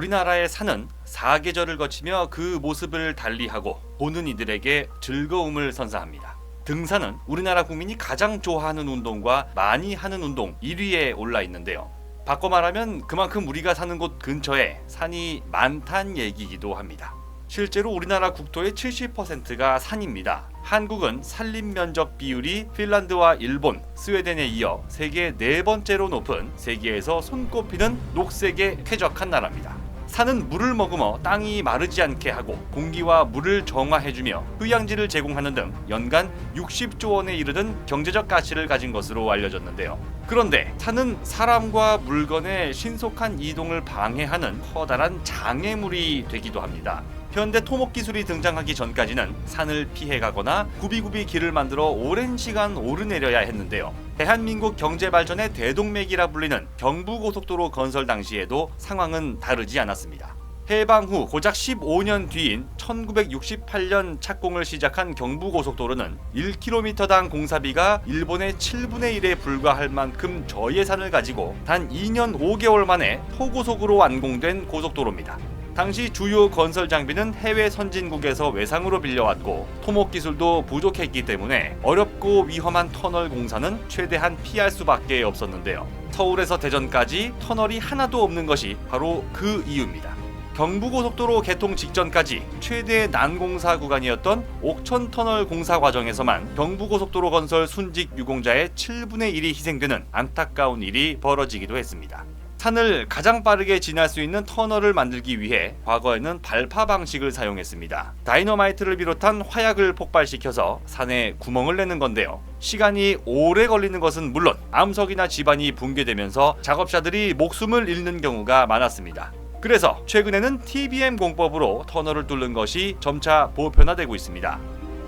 우리나라의 산은 사계절을 거치며 그 모습을 달리하고 보는 이들에게 즐거움을 선사합니다. 등산은 우리나라 국민이 가장 좋아하는 운동과 많이 하는 운동 1위에 올라 있는데요. 바꿔 말하면 그만큼 우리가 사는 곳 근처에 산이 많다는 얘기이기도 합니다. 실제로 우리나라 국토의 70%가 산입니다. 한국은 산림 면적 비율이 핀란드와 일본, 스웨덴에 이어 세계 4번째로 높은 세계에서 손꼽히는 녹색에 쾌적한 나라입니다. 산은 물을 머금어 땅이 마르지 않게 하고 공기와 물을 정화해주며 휴양지를 제공하는 등 연간 60조 원에 이르는 경제적 가치를 가진 것으로 알려졌는데요. 그런데 산은 사람과 물건의 신속한 이동을 방해하는 커다란 장애물이 되기도 합니다. 현대 토목 기술이 등장하기 전까지는 산을 피해가거나 굽이굽이 길을 만들어 오랜 시간 오르내려야 했는데요. 대한민국 경제발전의 대동맥이라 불리는 경부고속도로 건설 당시에도 상황은 다르지 않았습니다. 해방 후 고작 15년 뒤인 1968년 착공을 시작한 경부고속도로는 1km당 공사비가 일본의 7분의 1에 불과할 만큼 저예산을 가지고 단 2년 5개월 만에 토고속으로 완공된 고속도로입니다. 당시 주요 건설 장비는 해외 선진국에서 외상으로 빌려왔고 토목 기술도 부족했기 때문에 어렵고 위험한 터널 공사는 최대한 피할 수밖에 없었는데요. 서울에서 대전까지 터널이 하나도 없는 것이 바로 그 이유입니다. 경부고속도로 개통 직전까지 최대 난공사 구간이었던 옥천터널 공사 과정에서만 경부고속도로 건설 순직 유공자의 7분의 1이 희생되는 안타까운 일이 벌어지기도 했습니다. 산을 가장 빠르게 지날 수 있는 터널을 만들기 위해 과거에는 발파 방식을 사용했습니다. 다이너마이트를 비롯한 화약을 폭발시켜서 산에 구멍을 내는 건데요. 시간이 오래 걸리는 것은 물론 암석이나 지반이 붕괴되면서 작업자들이 목숨을 잃는 경우가 많았습니다. 그래서 최근에는 TBM 공법으로 터널을 뚫는 것이 점차 보편화되고 있습니다.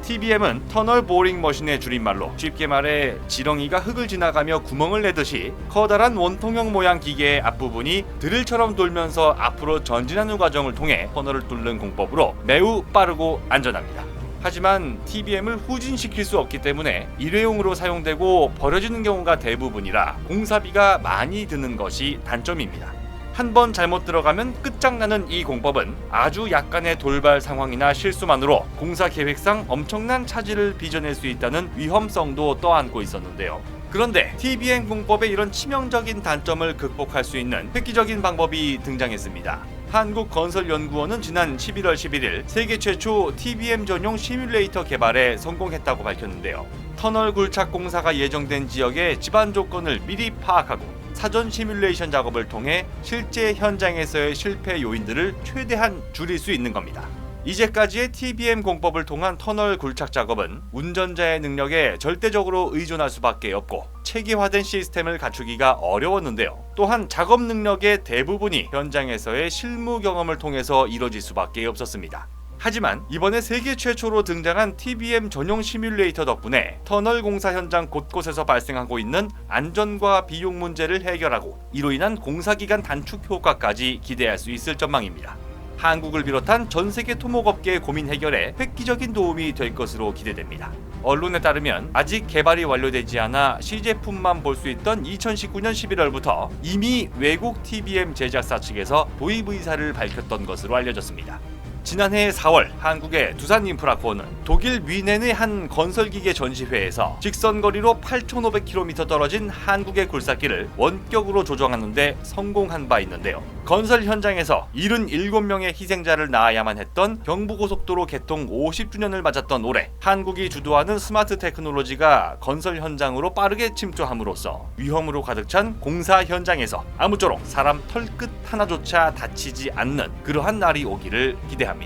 TBM은 터널 보링 머신의 줄임말로 쉽게 말해 지렁이가 흙을 지나가며 구멍을 내듯이 커다란 원통형 모양 기계의 앞부분이 드릴처럼 돌면서 앞으로 전진하는 과정을 통해 터널을 뚫는 공법으로 매우 빠르고 안전합니다. 하지만 TBM을 후진시킬 수 없기 때문에 일회용으로 사용되고 버려지는 경우가 대부분이라 공사비가 많이 드는 것이 단점입니다. 한번 잘못 들어가면 끝장나는 이 공법은 아주 약간의 돌발 상황이나 실수만으로 공사 계획상 엄청난 차질을 빚어낼 수 있다는 위험성도 떠안고 있었는데요. 그런데 TBM 공법의 이런 치명적인 단점을 극복할 수 있는 획기적인 방법이 등장했습니다. 한국건설연구원은 지난 11월 11일 세계 최초 TBM 전용 시뮬레이터 개발에 성공했다고 밝혔는데요. 터널 굴착 공사가 예정된 지역의 지반 조건을 미리 파악하고 사전 시뮬레이션 작업을 통해 실제 현장에서의 실패 요인들을 최대한 줄일 수 있는 겁니다. 이제까지의 TBM 공법을 통한 터널 굴착 작업은 운전자의 능력에 절대적으로 의존할 수밖에 없고 체계화된 시스템을 갖추기가 어려웠는데요. 또한 작업 능력의 대부분이 현장에서의 실무 경험을 통해서 이뤄질 수밖에 없었습니다. 하지만 이번에 세계 최초로 등장한 TBM 전용 시뮬레이터 덕분에 터널 공사 현장 곳곳에서 발생하고 있는 안전과 비용 문제를 해결하고 이로 인한 공사기간 단축 효과까지 기대할 수 있을 전망입니다. 한국을 비롯한 전 세계 토목업계의 고민 해결에 획기적인 도움이 될 것으로 기대됩니다. 언론에 따르면 아직 개발이 완료되지 않아 시제품만 볼 수 있던 2019년 11월부터 이미 외국 TBM 제작사 측에서 도입 의사를 밝혔던 것으로 알려졌습니다. 지난해 4월 한국의 두산인프라코어는 독일 뮌헨의 한 건설기계 전시회에서 직선거리로 8,500km 떨어진 한국의 굴삭기를 원격으로 조정하는 데 성공한 바 있는데요. 건설 현장에서 77명의 희생자를 낳아야만 했던 경부고속도로 개통 50주년을 맞았던 올해 한국이 주도하는 스마트 테크놀로지가 건설 현장으로 빠르게 침투함으로써 위험으로 가득 찬 공사 현장에서 아무쪼록 사람 털끝 하나조차 다치지 않는 그러한 날이 오기를 기대합니다.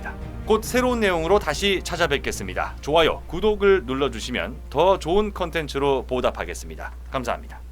곧 새로운 내용으로 다시 찾아뵙겠습니다. 좋아요, 구독을 눌러주시면 더 좋은 컨텐츠로 보답하겠습니다. 감사합니다.